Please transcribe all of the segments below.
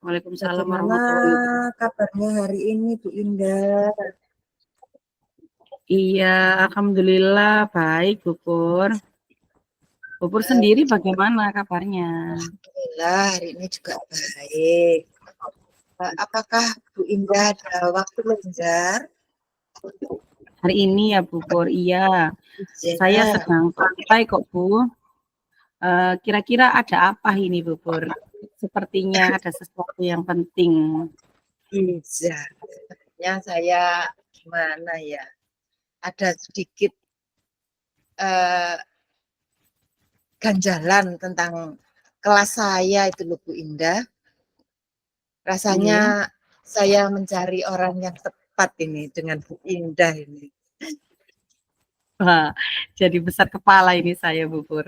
Waalaikumsalam Bagaimana warahmatullahi wabarakatuh. kabarnya hari ini, Bu Indah? Iya, alhamdulillah baik, Bu Pur. Bu Pur sendiri bagaimana kabarnya? Alhamdulillah hari ini juga baik. Apakah Bu Indah ada waktu lenggar? Hari ini ya, Bu Pur, iya. Saya Ya, sedang santai kok, Bu. Kira-kira ada apa ini, Bu Pur? Sepertinya ada sesuatu yang penting. iya. Ya, saya gimana ya? Ada sedikit eh, ganjalan tentang kelas saya itu loh Bu Indah. Rasanya Nggih. saya mencari orang yang tepat ini dengan Bu Indah ini. Wah, jadi besar kepala ini saya, Bu Pur.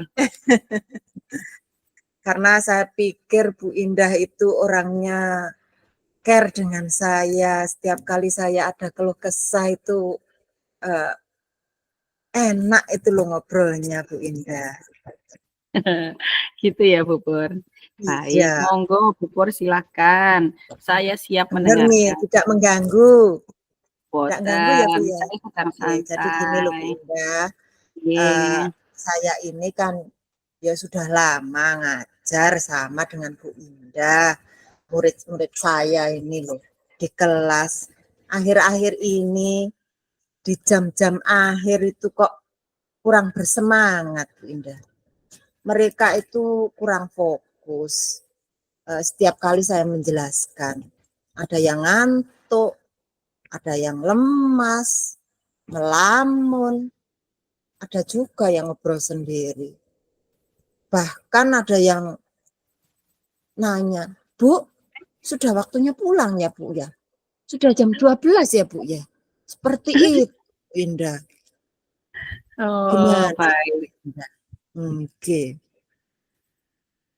Karena saya pikir Bu Indah itu orangnya care dengan saya. Setiap kali saya ada keluh kesah itu eh, enak itu loh ngobrolnya Bu Indah. Gitu ya, Bu Pur. Baik, Iya, monggo Bu Pur silakan. Saya siap bener nih, mendengarkan. tidak mengganggu. Tidak ganggu ya Bu Boten, ya. saya sedang Oke, jadi gini loh Bu santai. Indah, eh, Nggih. saya ini kan ya sudah lama ngajar sama dengan Bu Indah, murid-murid saya ini loh di kelas. Akhir-akhir ini di jam-jam akhir itu kok kurang bersemangat Bu Indah. Mereka itu kurang fokus. Setiap kali saya menjelaskan, ada yang ngantuk, ada yang lemas, melamun, ada juga yang ngobrol sendiri. Bahkan ada yang nanya, Bu, sudah waktunya pulang ya Bu ya? Sudah jam 12 ya Bu ya? Seperti itu, Indah. Oh, Gimana itu, baik. Indah? Oke.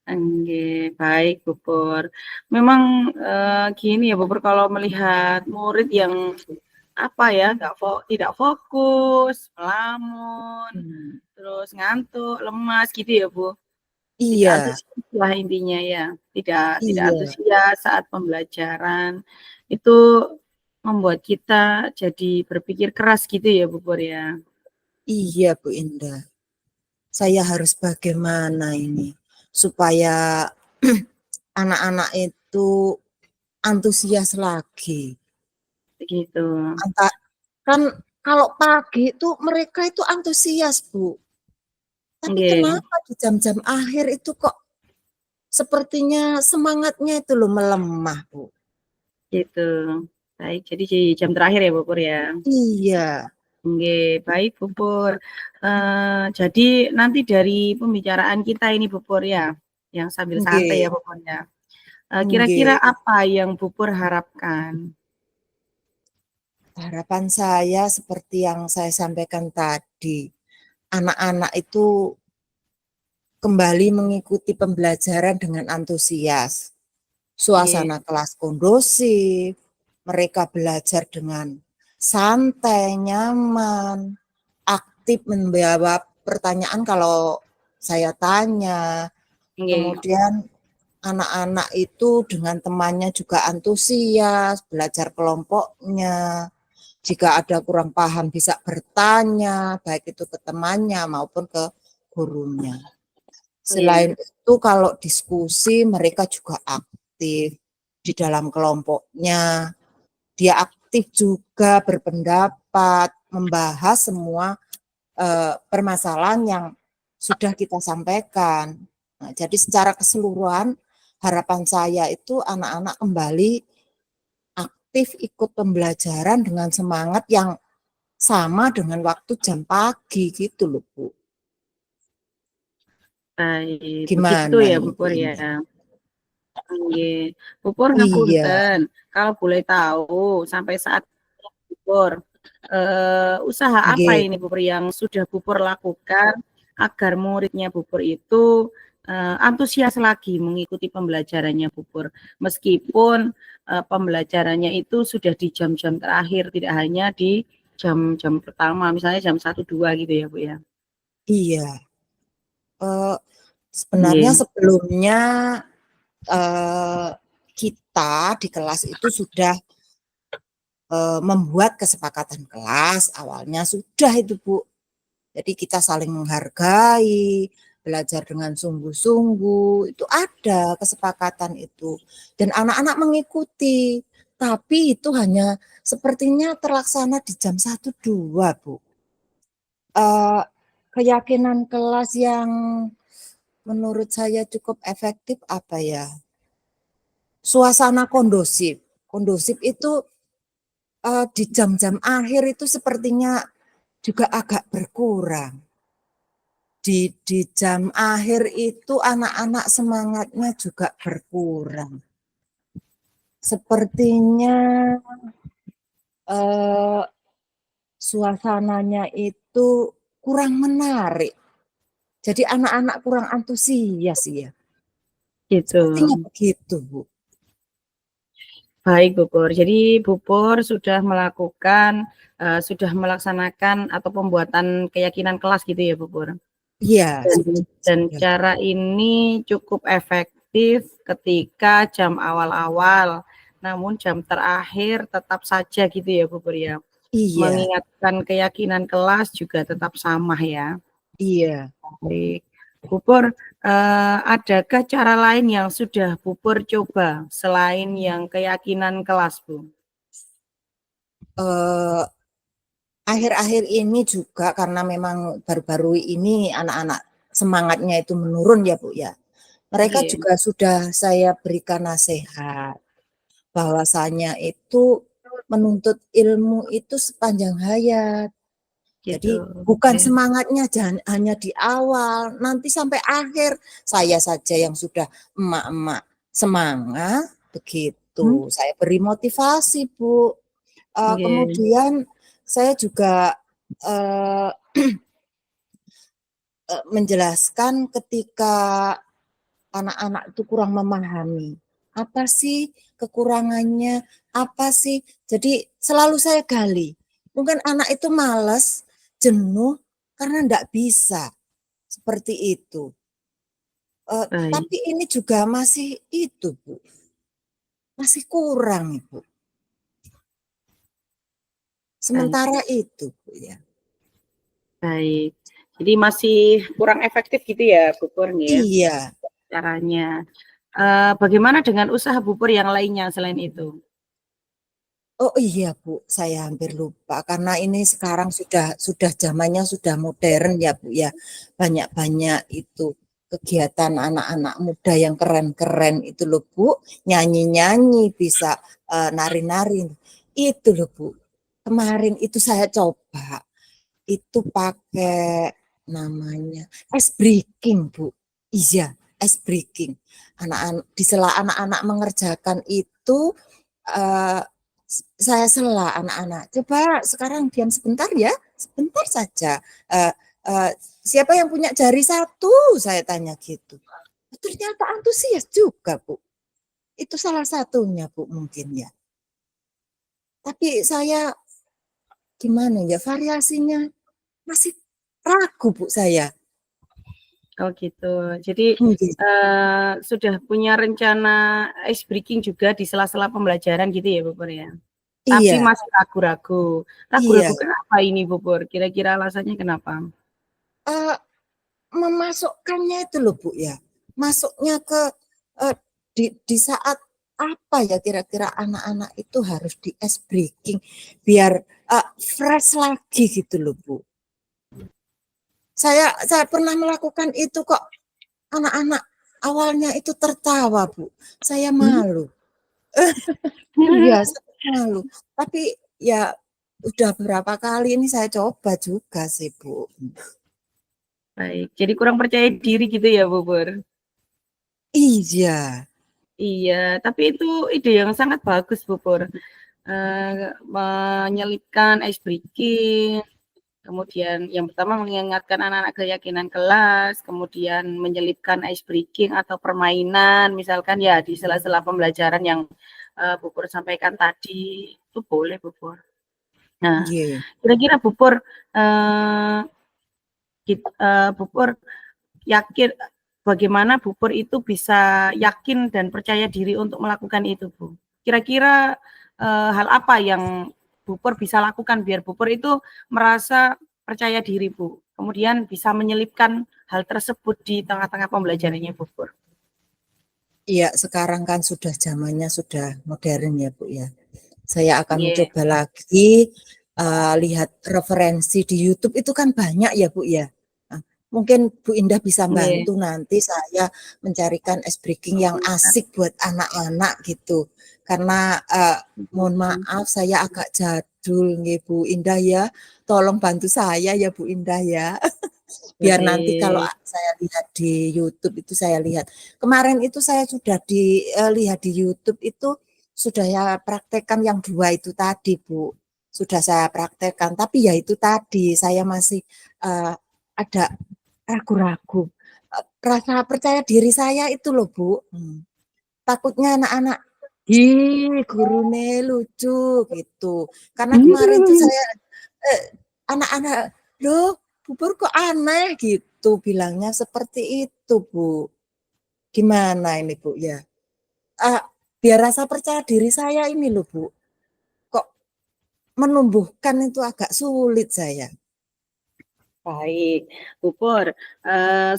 Nggih, baik, Bu Pur. Memang, gini ya, Bu Pur, kalau melihat murid yang, apa ya, tidak fokus, melamun, Hmm. terus ngantuk, lemas, gitu ya, Bu? Tidak Iya, antusias lah intinya ya, tidak iya, antusias saat pembelajaran. Itu membuat kita jadi berpikir keras gitu ya, Bu Pur, ya? iya Bu Indah. Saya harus bagaimana ini supaya anak-anak itu antusias lagi. Begitu. Kan kalau pagi itu mereka itu antusias, Bu. Tapi Nggih, kenapa di jam-jam akhir itu kok sepertinya semangatnya itu loh melemah, Bu. gitu. Baik, jadi di jam terakhir ya, Bu Pur, ya? Iya, Nggih, baik, Bu Pur. Jadi nanti dari pembicaraan kita ini, Bu Pur, ya, yang sambil santai nggih, ya, Bu Pur, ya. Kira-kira nggih. apa yang Bu Pur harapkan? Harapan saya seperti yang saya sampaikan tadi, anak-anak itu kembali mengikuti pembelajaran dengan antusias. Nggih, Suasana kelas kondusif, mereka belajar dengan santai, nyaman, aktif menjawab pertanyaan kalau saya tanya. nggih, Kemudian anak-anak itu dengan temannya juga antusias, belajar kelompoknya. Jika ada kurang paham bisa bertanya, baik itu ke temannya maupun ke gurunya. Selain nggih, itu kalau diskusi mereka juga aktif di dalam kelompoknya. Dia aktif juga berpendapat, membahas semua permasalahan yang sudah kita sampaikan. Nah, jadi secara keseluruhan harapan saya itu anak-anak kembali aktif ikut pembelajaran dengan semangat yang sama dengan waktu jam pagi gitu loh Bu. baik. Begitu Gimana ya, ini Bu Bu Pur, ya? Indah? Nggih. Bu Pur Iya, ngapunten, kalau boleh tahu sampai saat ini Bu Pur, usaha apa nggih. ini Bu Pur yang sudah Bu Pur lakukan agar muridnya Bu Pur itu, antusias lagi mengikuti pembelajarannya Bu Pur? Meskipun, pembelajarannya itu sudah di jam-jam terakhir, tidak hanya di jam-jam pertama, misalnya jam 1, 2 gitu ya, Bu, ya? Iya, eee, sebenarnya Nggih, sebelumnya, eee, kita di kelas itu sudah membuat kesepakatan kelas, awalnya sudah itu Bu. Jadi kita saling menghargai, belajar dengan sungguh-sungguh, itu ada kesepakatan itu. Dan anak-anak mengikuti, tapi itu hanya sepertinya terlaksana di jam 1-2 Bu. Keyakinan kelas yang menurut saya cukup efektif apa ya? Suasana kondusif. Kondusif itu di jam-jam akhir itu sepertinya juga agak berkurang. Di jam akhir itu anak-anak semangatnya juga berkurang. Sepertinya suasananya itu kurang menarik. Jadi anak-anak kurang antusias ya. Gitu. Sepertinya begitu, Bu. Baik, Bu Pur. Jadi Bu Pur sudah sudah melaksanakan atau pembuatan keyakinan kelas gitu ya, Bu Pur? Iya. Dan cara ini cukup efektif ketika jam awal-awal, namun jam terakhir tetap saja gitu ya, Bu Pur ya? Iya. Mengingatkan keyakinan kelas juga tetap sama ya? Iya. Baik. Bu Pur, adakah cara lain yang sudah Bu Pur coba selain yang keyakinan kelas, Bu? Akhir-akhir ini juga karena memang baru-baru ini anak-anak semangatnya itu menurun ya Bu ya. Mereka Iya. juga sudah saya berikan nasihat bahwasanya itu menuntut ilmu itu sepanjang hayat. Jadi Gitu. bukan Oke. semangatnya hanya di awal, nanti sampai akhir. Saya saja yang sudah emak-emak semangat begitu. Saya beri motivasi Bu. Oke. Kemudian saya juga menjelaskan ketika anak-anak itu kurang memahami. Apa sih kekurangannya? Apa sih? Jadi selalu saya gali. Mungkin anak itu malas, jenuh karena enggak bisa. Seperti itu. Baik, Tapi ini juga masih itu, Bu. Masih kurang, Ibu. baik, Sementara itu, Bu ya. baik. Jadi masih kurang efektif gitu ya, Bu Pur nih ya, Iya. caranya. Bagaimana dengan usaha Bu Pur yang lainnya selain itu? Oh iya Bu, saya hampir lupa karena ini sekarang sudah zamannya sudah modern ya Bu ya. Banyak-banyak itu kegiatan anak-anak muda yang keren-keren itu loh Bu, nyanyi-nyanyi bisa nari-nari. Itu loh Bu. Kemarin itu saya coba itu pakai namanya ice breaking Bu. Iya, ice breaking. Anak-anak di sela anak-anak mengerjakan itu eh, saya sela anak-anak, coba sekarang diam sebentar ya, sebentar saja. Uh, uh, Siapa yang punya jari satu? Saya tanya gitu. Ternyata antusias juga Bu. Itu salah satunya Bu mungkin ya. Tapi saya gimana ya variasinya masih ragu Bu saya. Oh gitu. Jadi Mungkin. sudah punya rencana ice breaking juga di sela-sela pembelajaran gitu ya, Bu Pur ya? Tapi Iya, masih ragu-ragu. Ragu-ragu iya. kenapa ini, Bu Pur? Kira-kira alasannya kenapa? Uh, Memasukkannya itu loh Bu ya. Masuknya ke uh, di saat apa ya kira-kira anak-anak itu harus di ice breaking biar fresh lagi gitu loh Bu. Saya pernah melakukan itu kok anak-anak awalnya itu tertawa Bu. Saya malu. Iya, saya malu. Tapi ya udah berapa kali ini saya coba juga sih Bu. Baik, jadi kurang percaya diri gitu ya, Bu Pur? Iya. Iya, tapi itu ide yang sangat bagus, Bu Pur. Menyelipkan ice breaking, kemudian yang pertama mengingatkan anak-anak keyakinan kelas, kemudian menyelipkan ice breaking atau permainan, misalkan ya di sela-sela pembelajaran yang Bu Pur sampaikan tadi, itu boleh, Bu Pur. Nah, Iya. kira-kira Bu Pur, Bu Pur yakin bagaimana Bupur itu bisa yakin dan percaya diri untuk melakukan itu, Bu? Kira-kira hal apa yang Bupur bisa lakukan biar Bupur itu merasa percaya diri, Bu? Kemudian bisa menyelipkan hal tersebut di tengah-tengah pembelajarannya Bupur. Iya, sekarang kan sudah zamannya sudah modern ya Bu ya. Saya akan mencoba lagi lihat referensi di YouTube itu kan banyak ya Bu ya. Nah, mungkin Bu Indah bisa bantu nanti saya mencarikan ice breaking yang asik buat anak-anak gitu. Karena mohon maaf saya agak jadul nih Bu Indah ya. Tolong bantu saya ya Bu Indah ya. Biar nanti kalau saya lihat di YouTube itu saya lihat. Kemarin itu saya sudah lihat di YouTube itu sudah ya praktekkan yang 2 itu tadi, Bu. Sudah saya praktekkan, tapi ya itu tadi saya masih ada ragu-ragu. Rasa percaya diri saya itu loh, Bu. Takutnya anak-anak, "Ih, gurune lucu," gitu. Karena kemarin tuh saya anak-anak, "Loh, Bubur kok aneh?" gitu bilangnya seperti itu, Bu. Gimana ini, Bu, ya? Biar rasa percaya diri saya ini loh, Bu, kok menumbuhkan itu agak sulit saya. Baik, Bupur,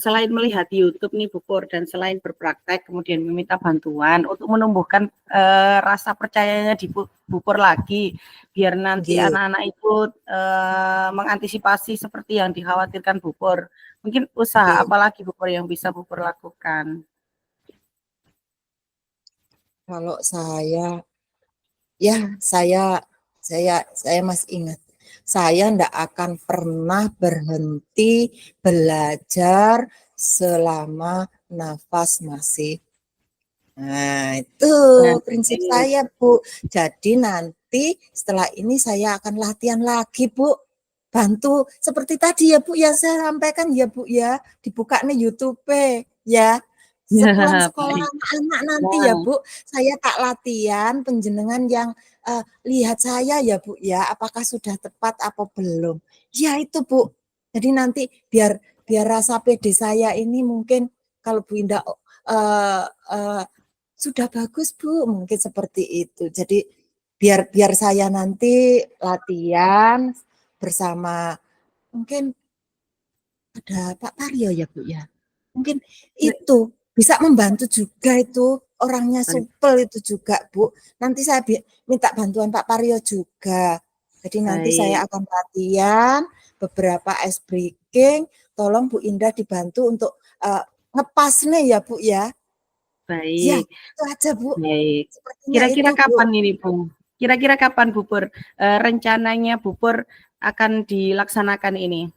selain melihat YouTube nih Bupur dan selain berpraktek kemudian meminta bantuan untuk menumbuhkan rasa percayanya di Bupur lagi, biar nanti Nggih. anak-anak itu mengantisipasi seperti yang dikhawatirkan Bupur. Mungkin usaha Nggih. apa lagi Bupur yang bisa Bupur lakukan? Kalau saya masih ingat, saya ndak akan pernah berhenti belajar selama nafas masih. Nah, itu Nah, prinsip saya, Bu. Jadi nanti setelah ini saya akan latihan lagi, Bu. Bantu seperti tadi ya, Bu, ya saya sampaikan ya, Bu, ya. Dibuka nih YouTube ya. Sepulang sekolah baik. anak-anak nanti ya, Nah, Bu, saya tak latihan penjenengan yang lihat saya ya, Bu, ya, apakah sudah tepat apa belum. Ya itu, Bu. Jadi nanti biar biar rasa pede saya ini mungkin kalau Bu Indah eee eee, sudah bagus, Bu, mungkin seperti itu. Jadi biar biar saya nanti latihan bersama mungkin ada Pak Paryo ya, Bu, ya? Mungkin itu bisa membantu juga itu, orangnya supel itu juga, Bu. Nanti saya minta bantuan Pak Paryo juga. Jadi nanti saya baik, akan latihan beberapa ice breaking, tolong Bu Indah dibantu untuk, ngepas nih ya, Bu, ya. Ya, baik. itu aja, Bu. Baik. Sepertinya Kira-kira itu, Bu. kapan ini, Bu? Kira-kira kapan Bupur, rencananya Bupur akan dilaksanakan ini?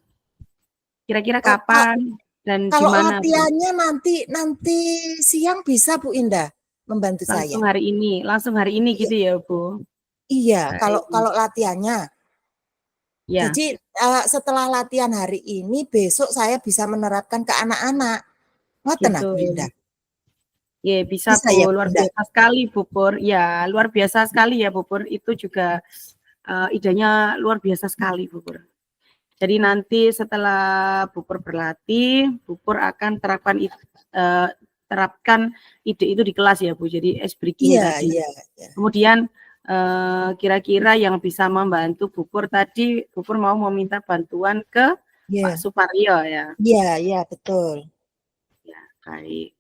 Kira-kira Eee, ka kapan dan di kalau mana, Bu? latihannya nanti nanti siang bisa Bu Indah membantu saya? Langsung hari ini Iya gitu ya, Bu? iya, kalau Baik, kalau latihannya. ya, Jadi, setelah latihan hari ini, besok saya bisa menerapkan ke anak-anak. Ngoten ah, gitu. Bu Indah? Ya, bisa, Bisa ya, Bu, Bu luar Indah? biasa sekali, Bupur. Ya, luar biasa sekali ya, Bupur. Itu juga, idenya luar biasa sekali, Bupur. Jadi nanti setelah Bupur berlatih, Bupur akan terapkan ide itu di kelas ya, Bu. Jadi ice breaking Iya tadi. iya iya. Kemudian kira-kira yang bisa membantu Bupur tadi, Bupur mau meminta bantuan ke Pak Iya Suparyo ya. iya iya, betul. Ya, baik.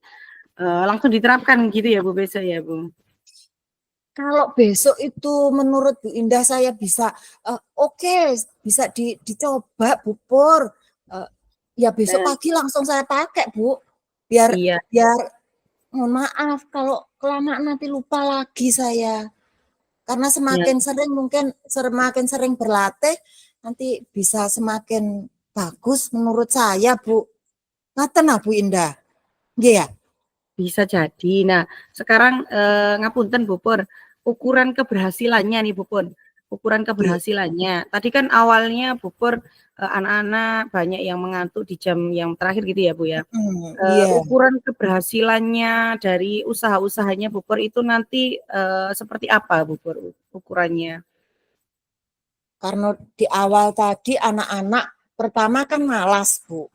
Langsung diterapkan gitu ya, Bu, besok ya, Bu? Kalau besok itu menurut Bu Indah saya bisa, oke, bisa dicoba Bu Pur, ya besok Nah, pagi langsung saya pakai Bu, biar iya, biar mohon maaf kalau kelamaan nanti lupa lagi saya. Karena ya, semakin sering berlatih, nanti bisa semakin bagus menurut saya, Bu. Ngaten ah, Bu Indah, nggih ya? bisa jadi. Nah, sekarang ngapunten, Bupur, ukuran keberhasilannya nih, Bupur. Ukuran Nggih, keberhasilannya. Tadi kan awalnya Bupur anak-anak banyak yang mengantuk di jam yang terakhir gitu ya, Bu ya. iya. Ukuran keberhasilannya dari usaha-usahanya Bupur itu nanti seperti apa, Bupur, ukurannya? Karena di awal tadi anak-anak pertama kan malas, Bu.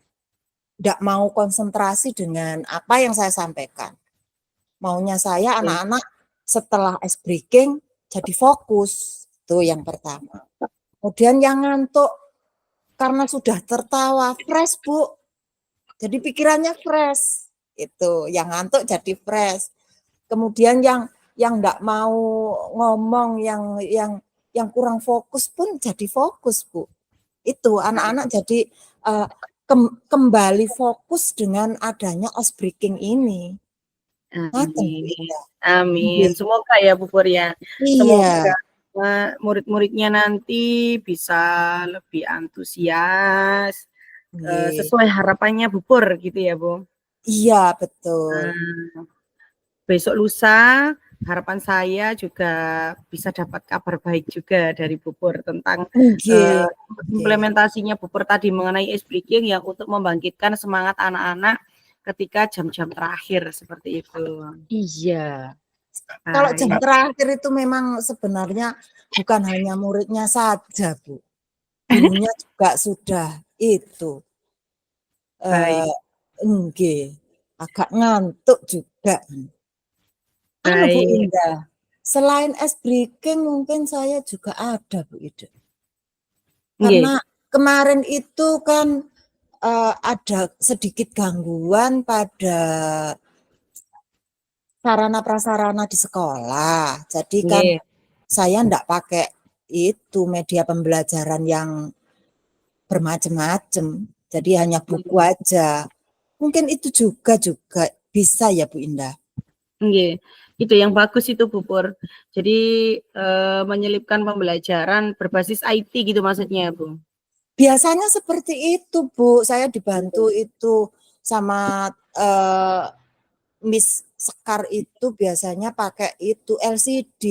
tidak mau konsentrasi dengan apa yang saya sampaikan. Maunya saya anak-anak setelah ice breaking jadi fokus. Itu yang pertama. Kemudian yang ngantuk karena sudah tertawa fresh, Bu. Jadi pikirannya fresh. Itu yang ngantuk jadi fresh. Kemudian yang enggak mau ngomong, yang kurang fokus pun jadi fokus, Bu. Itu anak-anak jadi kembali fokus dengan adanya ice breaking ini. Amin. Amin. Semoga ya Bu Pur ya. Iya. Semoga murid-muridnya nanti bisa lebih antusias sesuai harapannya Bu Pur gitu ya Bu. Iya betul. Besok lusa harapan saya juga bisa dapat kabar baik juga dari Bu Pur tentang implementasinya Bu Pur tadi mengenai ice breaking yang untuk membangkitkan semangat anak-anak ketika jam-jam terakhir seperti itu. Iya. Kalau jam terakhir itu memang sebenarnya bukan hanya muridnya saja, Bu. Gurunya juga sudah itu. Agak ngantuk juga. Bu Indah, selain ice breaking mungkin saya juga ada Bu Ida. Karena kemarin itu kan ada sedikit gangguan pada sarana prasarana di sekolah. Jadi kan saya enggak pakai itu media pembelajaran yang bermacam-macam. Jadi hanya buku aja. Mungkin itu juga bisa ya Bu Indah. Itu yang bagus itu Bu Pur. Jadi menyelipkan pembelajaran berbasis IT gitu maksudnya Bu. Biasanya seperti itu Bu. Saya dibantu itu sama Miss Sekar itu biasanya pakai itu LCD.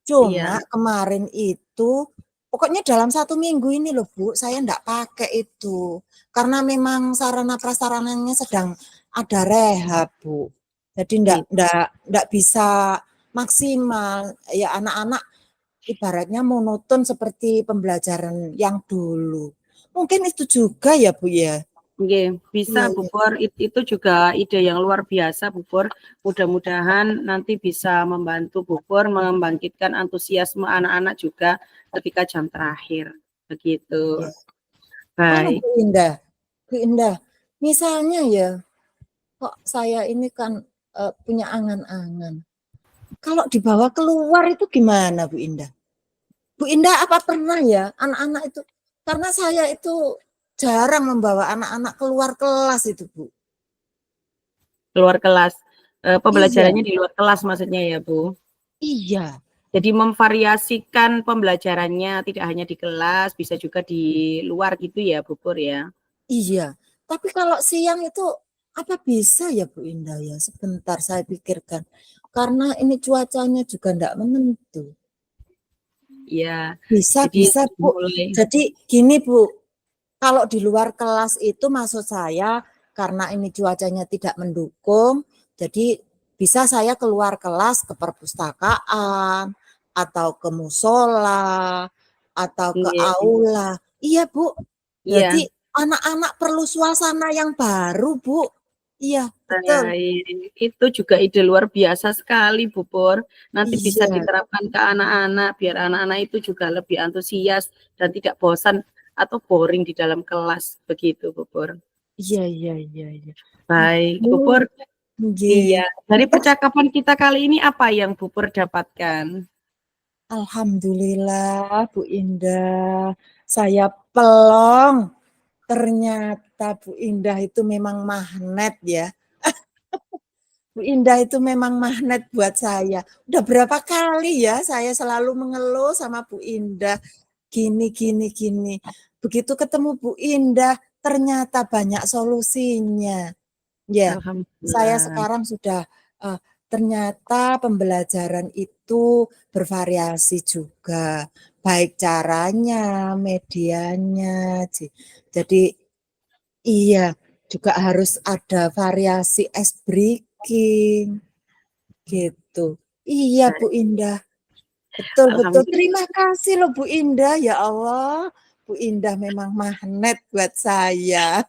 Cuma kemarin itu pokoknya dalam 1 minggu ini loh Bu, saya enggak pakai itu. Karena memang sarana prasarananya sedang ada rehab Bu. Jadi enggak bisa maksimal. Ya anak-anak ibaratnya monoton seperti pembelajaran yang dulu. Mungkin itu juga ya Bu ya. Bisa Bu Pur, itu juga ide yang luar biasa Bu Pur. Mudah-mudahan nanti bisa membantu Bu Pur membangkitkan antusiasme anak-anak juga ketika jam terakhir. Begitu. Baik. Bu Indah, misalnya ya, kok saya ini kan punya angan-angan. Kalau dibawa keluar itu gimana Bu Indah? Bu Indah apa pernah ya anak-anak itu, karena saya itu jarang membawa anak-anak keluar kelas itu Bu. Keluar kelas, pembelajarannya di luar kelas maksudnya ya Bu? Iya. Jadi memvariasikan pembelajarannya tidak hanya di kelas, bisa juga di luar gitu ya Bu Pur ya? Iya, tapi kalau siang itu apa bisa ya Bu Indah ya? Sebentar saya pikirkan. Karena ini cuacanya juga enggak menentu. Iya. Bisa Bu. Jadi gini Bu, kalau di luar kelas itu maksud saya karena ini cuacanya tidak mendukung, jadi bisa saya keluar kelas ke perpustakaan atau ke musola atau ke aula. Iya Bu. Jadi anak-anak perlu suasana yang baru Bu. Iya, betul. Itu juga ide luar biasa sekali Bu Pur. Nanti bisa diterapkan ke anak-anak biar anak-anak itu juga lebih antusias dan tidak bosan atau boring di dalam kelas begitu Bu Pur. Iya. Baik Bu Pur. Iya, dari percakapan kita kali ini apa yang Bu Pur dapatkan? Alhamdulillah Bu Indah, saya pelong. Ternyata Bu Indah itu memang magnet ya. Bu Indah itu memang magnet buat saya. Udah berapa kali ya saya selalu mengeluh sama Bu Indah. Gini. Begitu ketemu Bu Indah, ternyata banyak solusinya. Ya, saya sekarang sudah ternyata pembelajaran itu bervariasi juga. Baik caranya, medianya. Jadi iya, juga harus ada variasi ice breaking. Gitu. Iya Bu Indah. Betul. Terima kasih loh Bu Indah, ya Allah. Bu Indah memang magnet buat saya.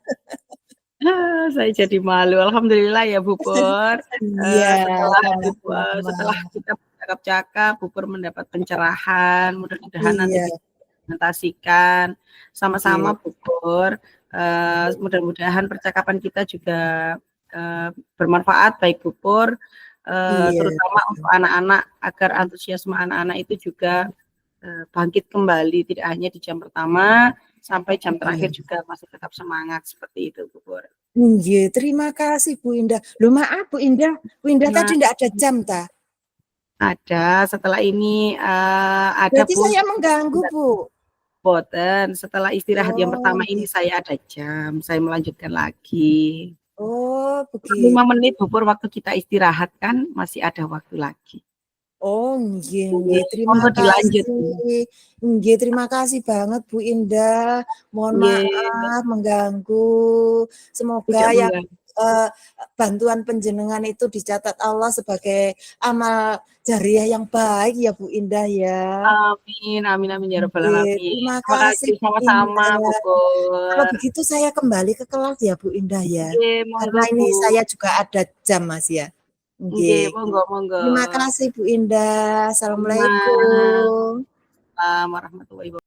Saya jadi malu. Alhamdulillah ya Bu Pur, Iya, setelah sama-sama. kita bercakap-cakap, Bu Pur mendapat pencerahan, mudah-mudahan nanti Iya, bisa implementasikan sama-sama iya, Bu Pur, mudah-mudahan percakapan kita juga, bermanfaat baik Bu Pur, iya, terutama untuk anak-anak agar antusiasme anak-anak itu juga, bangkit kembali tidak hanya di jam pertama, sampai jam terakhir iya. juga masih tetap semangat, seperti itu Bu Pur. Iya, terima kasih Bu Indah. Loh maaf Bu Indah tadi Nah, ndak ada jam ta? ada setelah ini, ada Berarti Bu, saya mengganggu Bu. boten, setelah istirahat yang Oh, pertama ini iya. saya ada jam, saya melanjutkan lagi. Oh, 5 begitu. menit Bu Pur waktu kita istirahat kan masih ada waktu lagi. Oh, nggih Nggih, nggih, terima monggo dilanjut. kasih. Nggih, terima kasih banget Bu Indah. Mohon Nggih, maaf mengganggu. Semoga tidak yang mengganggu. eee, bantuan panjenengan itu dicatat Allah sebagai amal jariah yang baik ya Bu Indah ya. Amin amin amin ya rabbal Nggih, alamin. terima Terima kasih kasih, Bu sama-sama Bu Indah. Kalau Pur. begitu saya kembali ke kelas ya Bu Indah ya. Nggih, Karena monggo ini Bu. saya juga ada jam Mas ya. Nggih, Nggih. monggo monggo. Terima kasih Bu Indah. Sama. Assalamualaikum. Waalaikumsalam warahmatullahi wabarakatuh.